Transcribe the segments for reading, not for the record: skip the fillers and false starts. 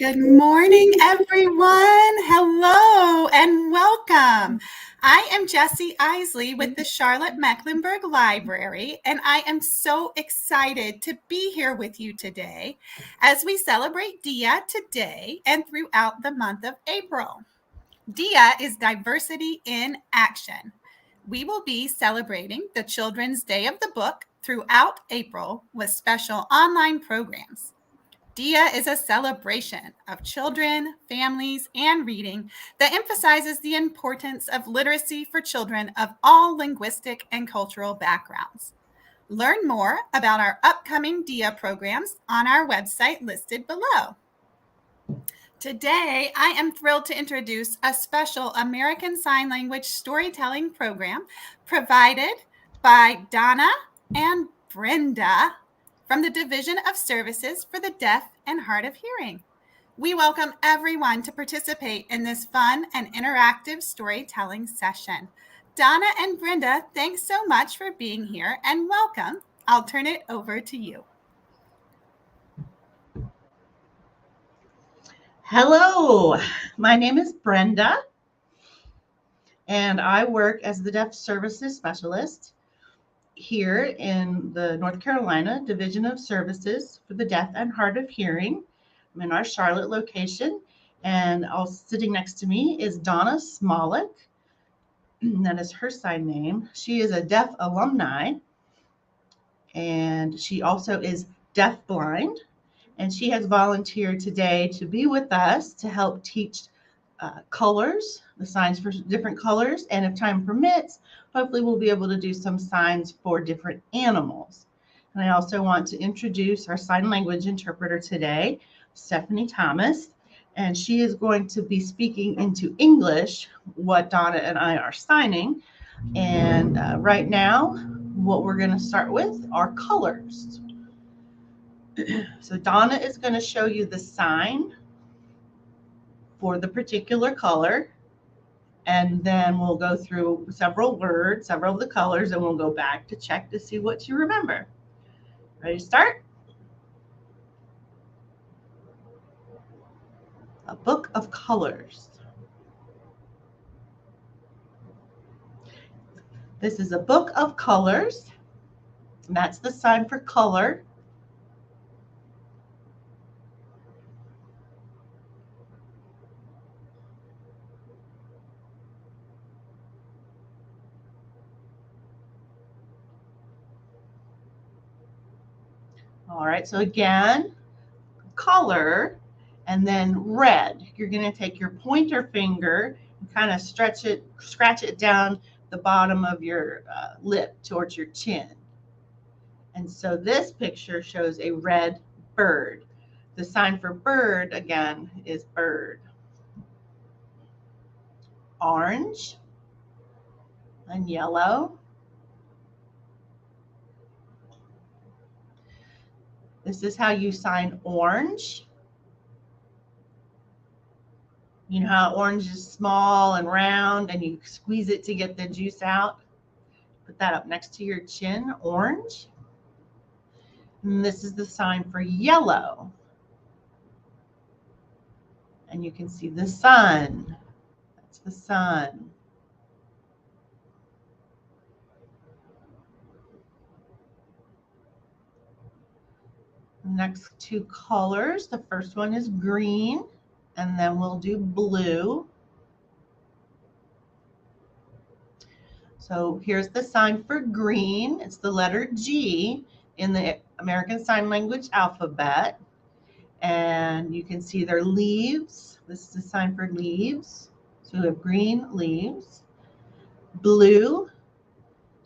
Good morning, everyone. Hello and welcome. I am Jessie Isley with the Charlotte Mecklenburg Library, and I am so excited to be here with you today as we celebrate DIA today and throughout the month of April. DIA is Diversity in Action. We will be celebrating the Children's Day of the Book throughout April with special online programs. DIA is a celebration of children, families, and reading that emphasizes the importance of literacy for children of all linguistic and cultural backgrounds. Learn more about our upcoming DIA programs on our website listed below. Today, I am thrilled to introduce a special American Sign Language storytelling program provided by Donna and Brenda from the Division of Services for the Deaf and Hard of Hearing. We welcome everyone to participate in this fun and interactive storytelling session. Donna and Brenda, thanks so much for being here and welcome. I'll turn it over to you. Hello, my name is Brenda, and I work as the Deaf Services Specialist here in the North Carolina Division of Services for the Deaf and Hard of Hearing. I'm in our Charlotte location, and sitting next to me is Donna Smolik. That is her sign name. She is a deaf alumni, and she also is deafblind. And she has volunteered today to be with us to help teach colors, the signs for different colors. And if time permits, hopefully we'll be able to do some signs for different animals. And I also want to introduce our sign language interpreter today, Stephanie Thomas. And she is going to be speaking into English what Donna and I are signing. And right now, what we're going to start with are colors. So Donna is going to show you the sign for the particular color, and then we'll go through several words, several of the colors, and we'll go back to check to see what you remember. Ready to start? A book of colors. This is a book of colors, and that's the sign for color. All right, so again, color, and then red. You're going to take your pointer finger and kind of scratch it down the bottom of your lip towards your chin. And so this picture shows a red bird. The sign for bird, again, is bird. Orange and yellow. This is how you sign orange. You know how orange is small and round and you squeeze it to get the juice out? Put that up next to your chin, orange. And this is the sign for yellow. And you can see the sun. That's the sun. Next two colors, the first one is green, and then we'll do blue. So here's the sign for green. It's the letter G in the American Sign Language alphabet. And you can see their leaves. This is the sign for leaves. So we have green leaves. Blue,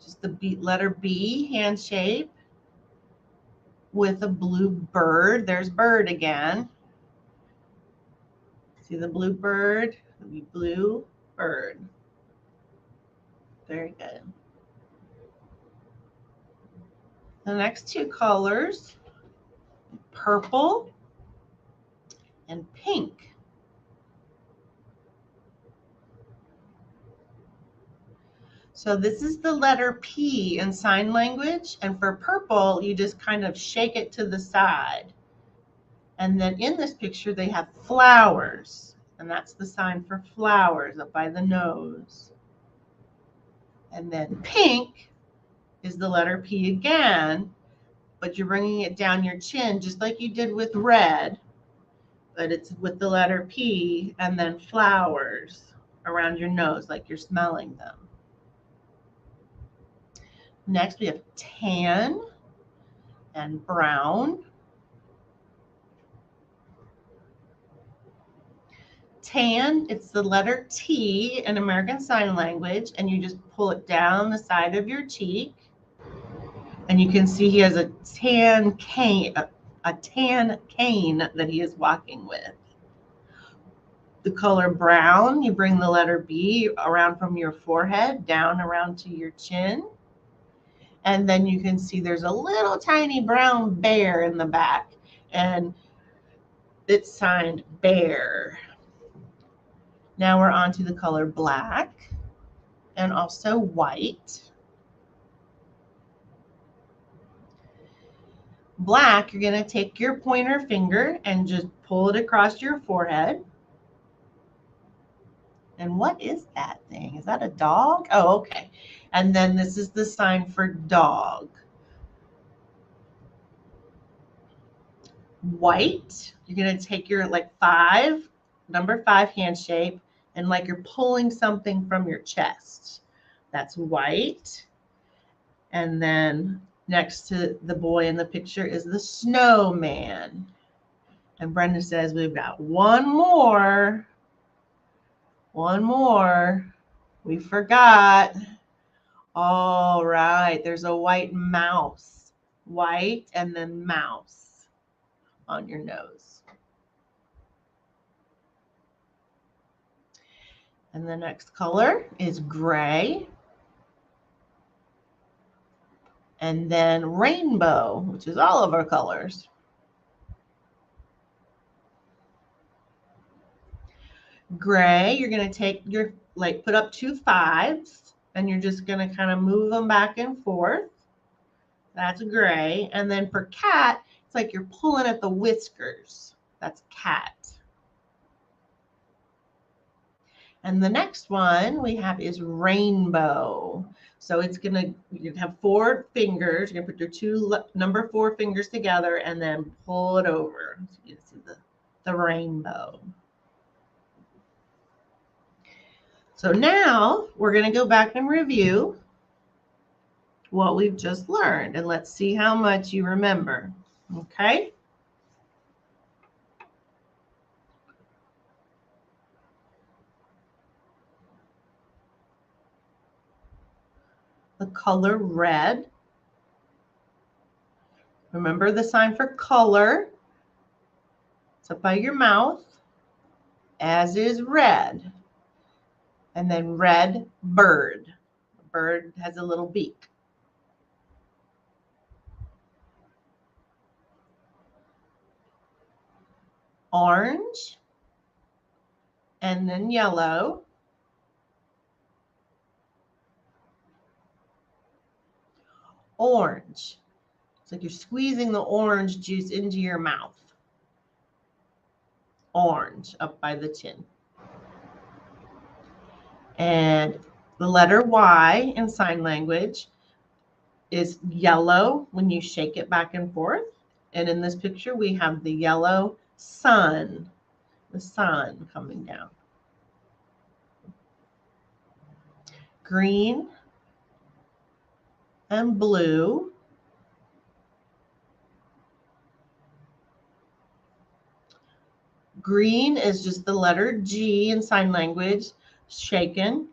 just the letter B, hand shape, with a blue bird. There's bird again. See the blue bird? The blue bird. Very good. The next two colors, purple and pink. So this is the letter P in sign language, and for purple, you just kind of shake it to the side. And then in this picture, they have flowers. And that's the sign for flowers up by the nose. And then pink is the letter P again, but you're bringing it down your chin just like you did with red, but it's with the letter P and then flowers around your nose like you're smelling them. Next, we have tan and brown. Tan, it's the letter T in American Sign Language, and you just pull it down the side of your cheek. And you can see he has a tan cane that he is walking with. The color brown, you bring the letter B around from your forehead, down around to your chin. And then you can see there's a little tiny brown bear in the back, and it's signed bear. Now we're on to the color black and also white. Black, you're going to take your pointer finger and just pull it across your forehead. And what is that thing? Is that a dog? Oh, okay. And then this is the sign for dog. White, you're going to take your number 5 hand shape, and like you're pulling something from your chest. That's white. And then next to the boy in the picture is the snowman. And Brenda says we've got one more. One more. We forgot. All right. There's a white mouse. White and then mouse on your nose. And the next color is gray. And then rainbow, which is all of our colors. Gray, you're going to take your, put up 2 5s, and you're just going to kind of move them back and forth. That's gray. And then for cat, it's like you're pulling at the whiskers. That's cat. And the next one we have is rainbow. So it's going to, you have 4 fingers. You're going to put your number 4 fingers together and then pull it over. So you can see the rainbow. So now we're going to go back and review what we've just learned. And let's see how much you remember. Okay? The color red. Remember the sign for color. It's up by your mouth, as is red. And then red bird. The bird has a little beak. Orange. And then yellow. Orange. It's like you're squeezing the orange juice into your mouth. Orange up by the chin. And the letter Y in sign language is yellow when you shake it back and forth. And in this picture, we have the yellow sun, the sun coming down. Green and blue. Green is just the letter G in sign language, shaken,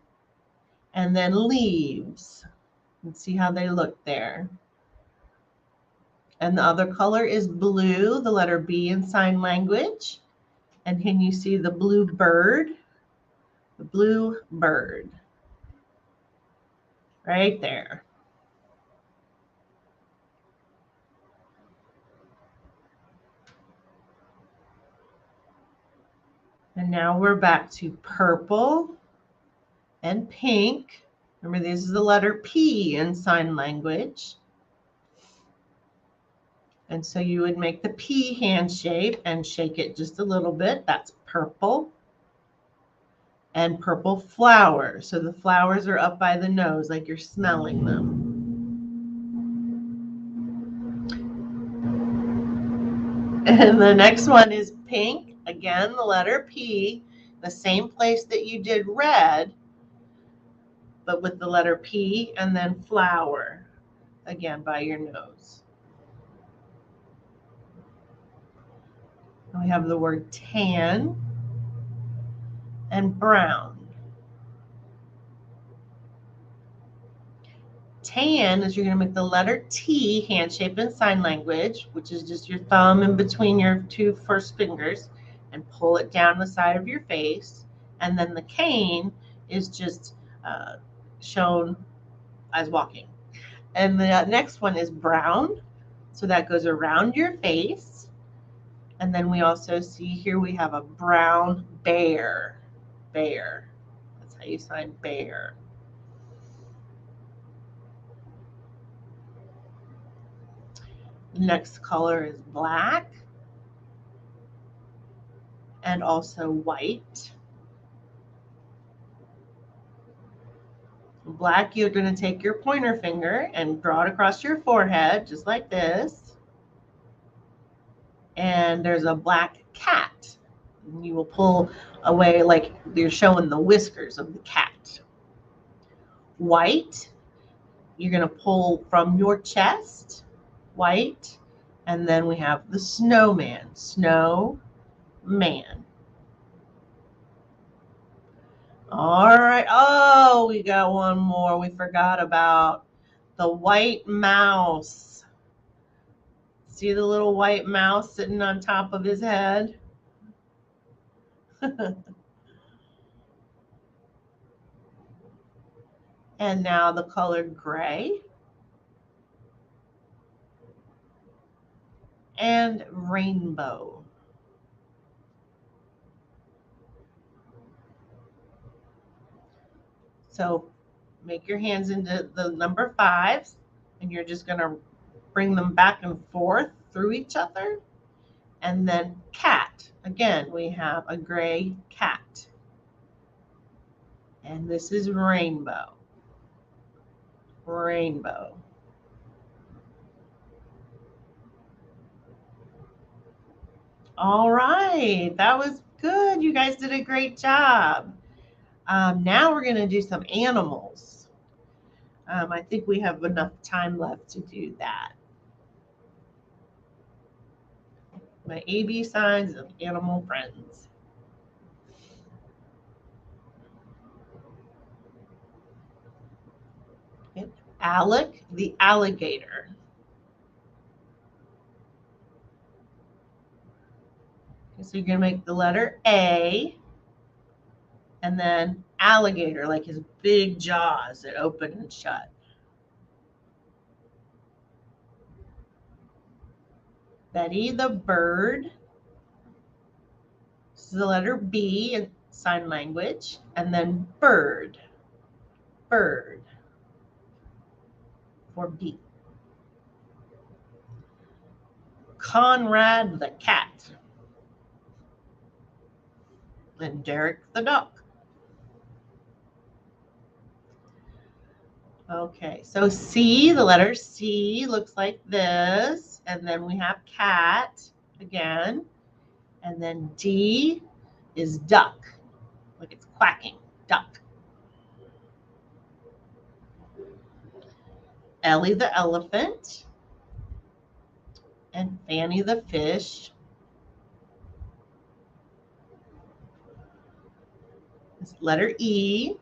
and then leaves. And see how they look there. And the other color is blue, the letter B in sign language. And can you see the blue bird? The blue bird. Right there. And now we're back to purple and pink. Remember, this is the letter P in sign language. And so you would make the P hand shape and shake it just a little bit. That's purple. And purple flowers. So the flowers are up by the nose, like you're smelling them. And the next one is pink. Again, the letter P, the same place that you did red, but with the letter P, and then flower, again, by your nose. And we have the word tan and brown. Tan is you're going to make the letter T hand shape in sign language, which is just your thumb in between your two first fingers, and pull it down the side of your face. And then the cane is just shown as walking. And the next one is brown. So that goes around your face. And then we also see here we have a brown bear. Bear. That's how you sign bear. Next color is black and also white. Black, you're going to take your pointer finger and draw it across your forehead, just like this. And there's a black cat. And you will pull away like you're showing the whiskers of the cat. White, you're going to pull from your chest. White. And then we have the snowman. Snowman. All right. Oh, we got one more. We forgot about the white mouse. See the little white mouse sitting on top of his head? And now the color gray and rainbow. So make your hands into the number 5s, and you're just going to bring them back and forth through each other. And then cat. Again, we have a gray cat. And this is rainbow. Rainbow. All right, that was good. You guys did a great job. Now we're going to do some animals. I think we have enough time left to do that. My AB signs of animal friends. Okay. Alec, the alligator. Okay, so you're going to make the letter A, and then alligator, like his big jaws that open and shut. Betty the bird. This is the letter B in sign language, and then bird. Bird for B. Conrad the cat. And Derek the duck. Okay, so C, the letter C looks like this. And then we have cat again. And then D is duck. Like it's quacking, duck. Ellie the elephant. And Fanny the fish. Letter E.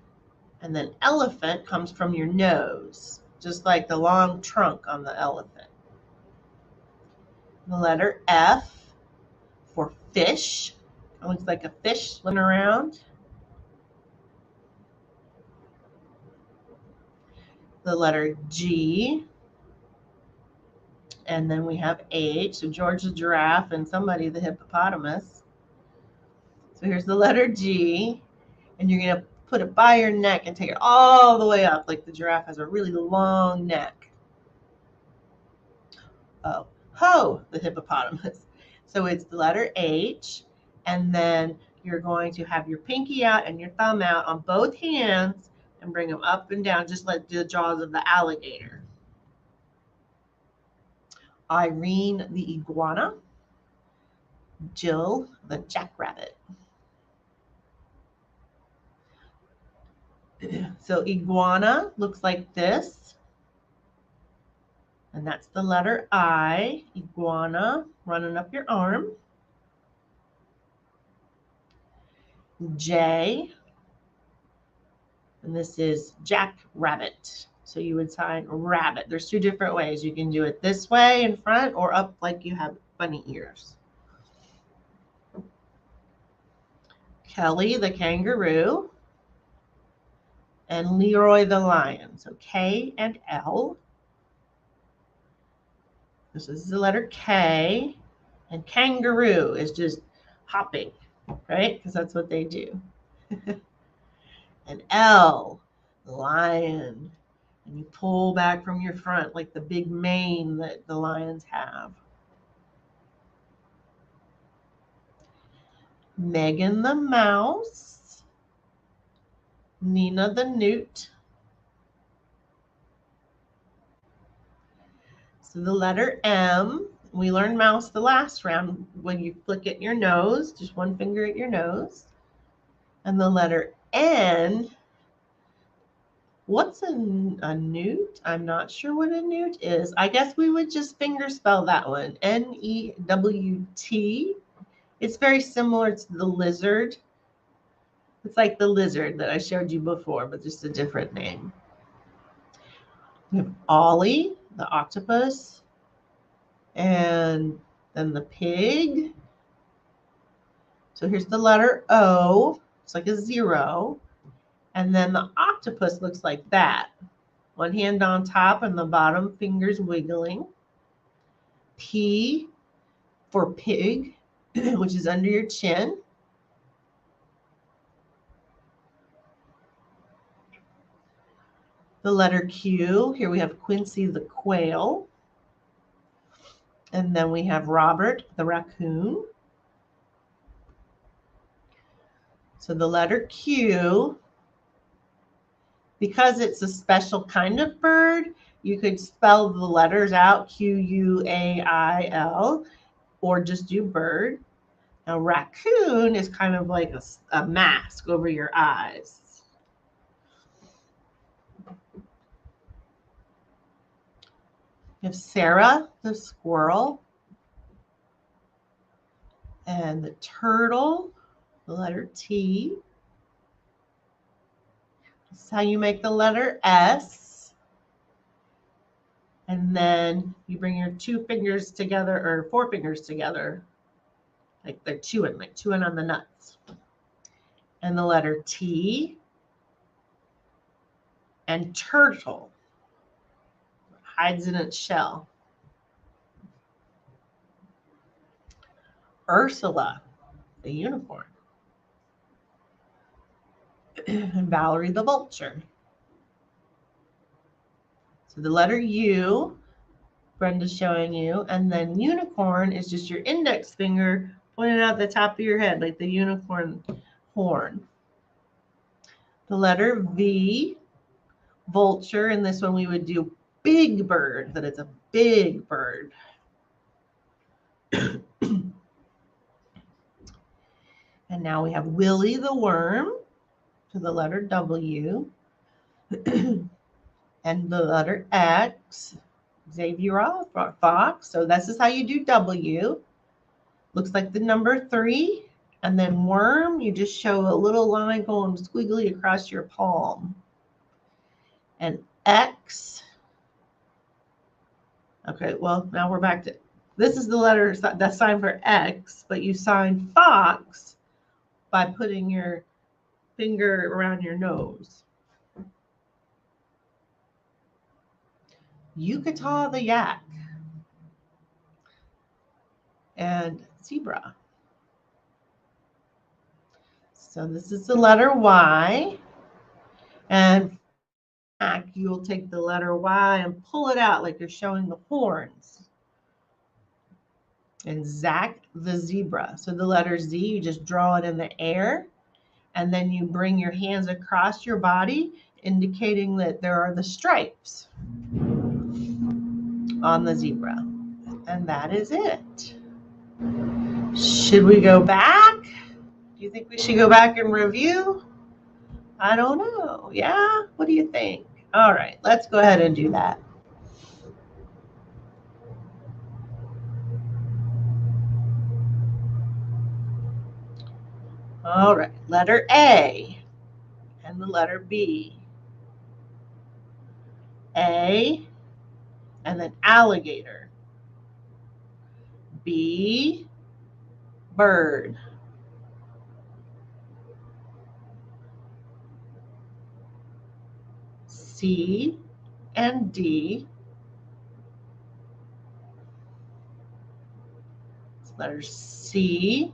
And then elephant comes from your nose, just like the long trunk on the elephant. The letter F for fish. It looks like a fish swimming around. The letter G. And then we have H. So George the giraffe and somebody the hippopotamus. So here's the letter G. And you're going to put it by your neck and take it all the way up, like the giraffe has a really long neck. Oh, Ho, the hippopotamus. So it's the letter H, and then you're going to have your pinky out and your thumb out on both hands and bring them up and down, just like the jaws of the alligator. Irene, the iguana. Jill, the jackrabbit. So iguana looks like this. And that's the letter I, iguana, running up your arm. J, and this is jackrabbit. So you would sign rabbit. There's two different ways. You can do it this way in front or up like you have bunny ears. Kelly, the kangaroo. And Leroy, the lion. So K and L. This is the letter K. And kangaroo is just hopping, right? Because that's what they do. And L, lion. And you pull back from your front like the big mane that the lions have. Megan the mouse. Nina the newt. So the letter M, we learned mouse the last round when you flick at your nose, just one finger at your nose. And the letter N, what's a newt? I'm not sure what a newt is. I guess we would just finger spell that one, N-E-W-T. It's very similar to the lizard. It's like the lizard that I showed you before, but just a different name. We have Ollie, the octopus, and then the pig. So here's the letter O. It's like a 0. And then the octopus looks like that. One hand on top and the bottom fingers wiggling. P for pig, which is under your chin. The letter Q, here we have Quincy the quail. And then we have Robert the raccoon. So the letter Q, because it's a special kind of bird, you could spell the letters out, Q-U-A-I-L, or just do bird. Now, raccoon is kind of like a mask over your eyes. You have Sarah, the squirrel, and the turtle, the letter T. This is how you make the letter S. And then you bring your 2 fingers together, or 4 fingers together, like they're chewing on the nuts. And the letter T. And turtle. Hides in its shell. Ursula, the unicorn. And Valerie the vulture. So the letter U, Brenda's showing you, and then unicorn is just your index finger pointed out the top of your head, like the unicorn horn. The letter V, vulture, and this one we would do big bird, that it's a big bird. And now we have Willie the worm, to the letter W, and the letter X, Xavier Fox. So this is how you do W. Looks like the number 3. And then worm, you just show a little line going squiggly across your palm. And X. Okay, well, now we're back to, this is the letter, that sign for X, but you sign Fox by putting your finger around your nose. Yucata the yak. And zebra. So this is the letter Y. And you'll take the letter Y and pull it out like you're showing the horns. And Zach the zebra. So the letter Z, you just draw it in the air, and then you bring your hands across your body, indicating that there are the stripes on the zebra. And that is it. Should we go back? Do you think we should go back and review? I don't know. Yeah? What do you think? All right, let's go ahead and do that. All right, letter A and the letter B. A and then alligator. B, bird. C and D. Letter C,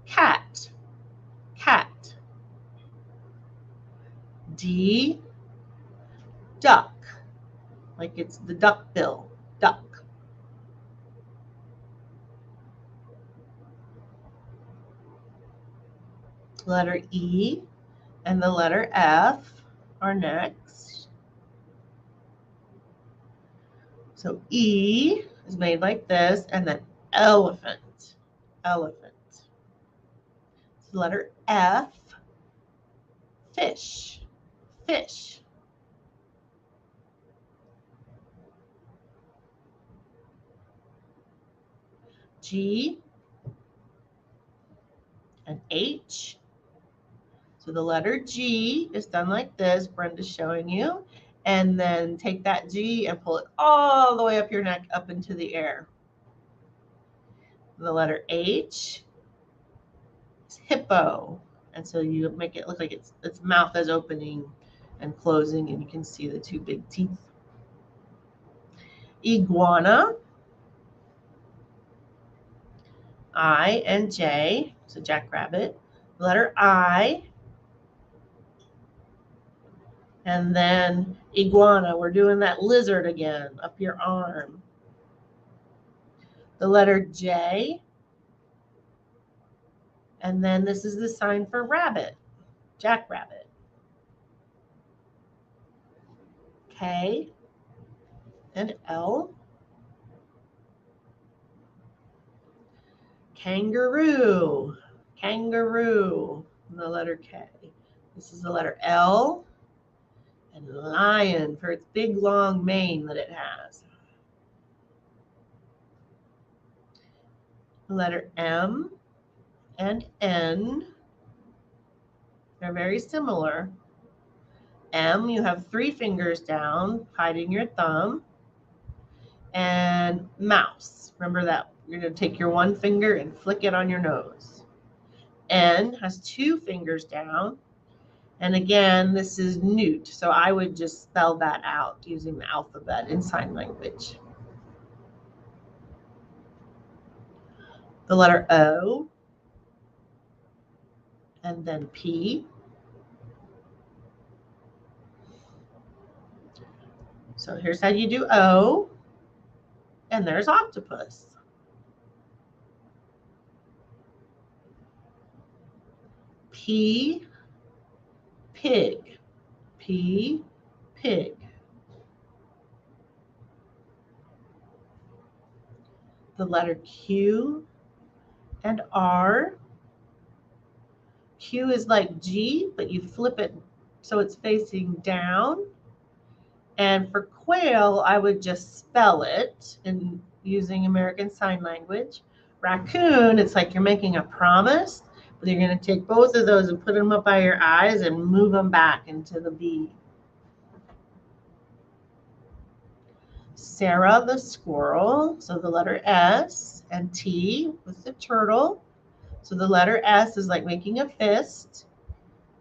cat, cat. D, duck, like it's the duck bill, duck. Letter E and the letter F are next. So E is made like this, and then elephant, elephant. So letter F, fish, fish. G and H. So the letter G is done like this, Brenda's showing you. And then take that G and pull it all the way up your neck, up into the air. The letter H is hippo. And so you make it look like its mouth is opening and closing, and you can see the two big teeth. Iguana, I and J, so jackrabbit. Letter I, and then iguana. We're doing that lizard again, up your arm. The letter J, and then this is the sign for rabbit, jackrabbit. K and L. Kangaroo, kangaroo, the letter K. This is the letter L, and lion for its big long mane that it has. The letter M and N, they're very similar. M, you have 3 fingers down, hiding your thumb. And mouse, remember that. You're going to take your 1 finger and flick it on your nose. N has 2 fingers down. And again, this is newt. So I would just spell that out using the alphabet in sign language. The letter O, and then P. So here's how you do O, and there's octopus. P, pig, P, pig. The letter Q and R. Q is like G, but you flip it so it's facing down. And for quail, I would just spell it in using American Sign Language. Raccoon, it's like you're making a promise, but you're going to take both of those and put them up by your eyes and move them back into the B. Sarah the squirrel, so the letter S, and T with the turtle. So the letter S is like making a fist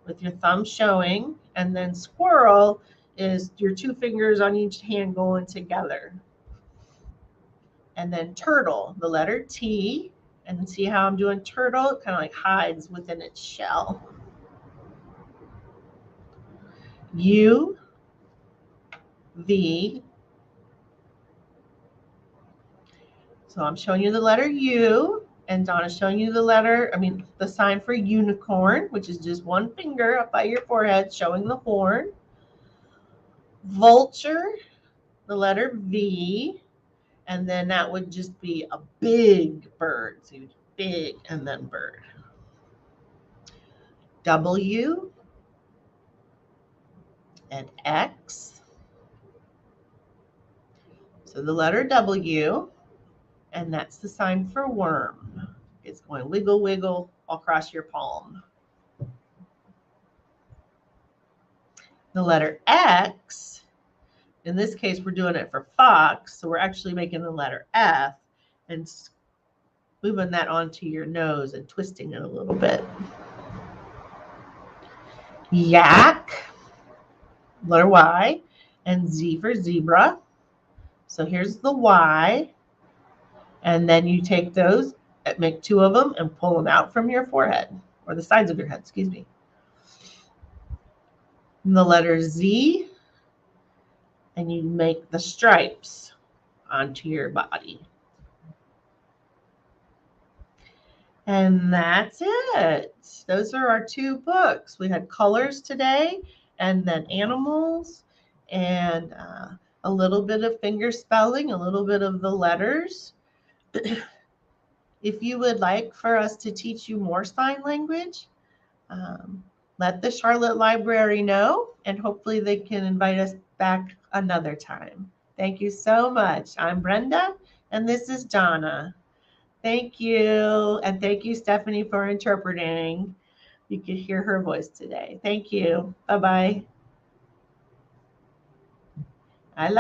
with your thumb showing, and then squirrel is your 2 fingers on each hand going together. And then turtle, the letter T, and see how I'm doing turtle? It kind of like hides within its shell. U, V, So I'm showing you the letter U, and Donna's showing you the sign for unicorn, which is just one finger up by your forehead showing the horn. Vulture, the letter V, and then that would just be a big bird. So big and then bird. W and X. So the letter W, and that's the sign for worm. It's going wiggle, wiggle across your palm. The letter X, in this case, we're doing it for fox, so we're actually making the letter F and moving that onto your nose and twisting it a little bit. Yak, letter Y, and Z for zebra. So here's the Y, and then you take those, make two of them, and pull them out from your forehead, or the sides of your head, excuse me. And the letter Z, and you make the stripes onto your body. And that's it. Those are our two books. We had colors today, and then animals, and a little bit of finger spelling, a little bit of the letters. If you would like for us to teach you more sign language, let the Charlotte Library know, and hopefully they can invite us back another time. Thank you so much. I'm Brenda, and this is Donna. Thank you, and thank you, Stephanie, for interpreting. You could hear her voice today. Thank you. Bye-bye. I love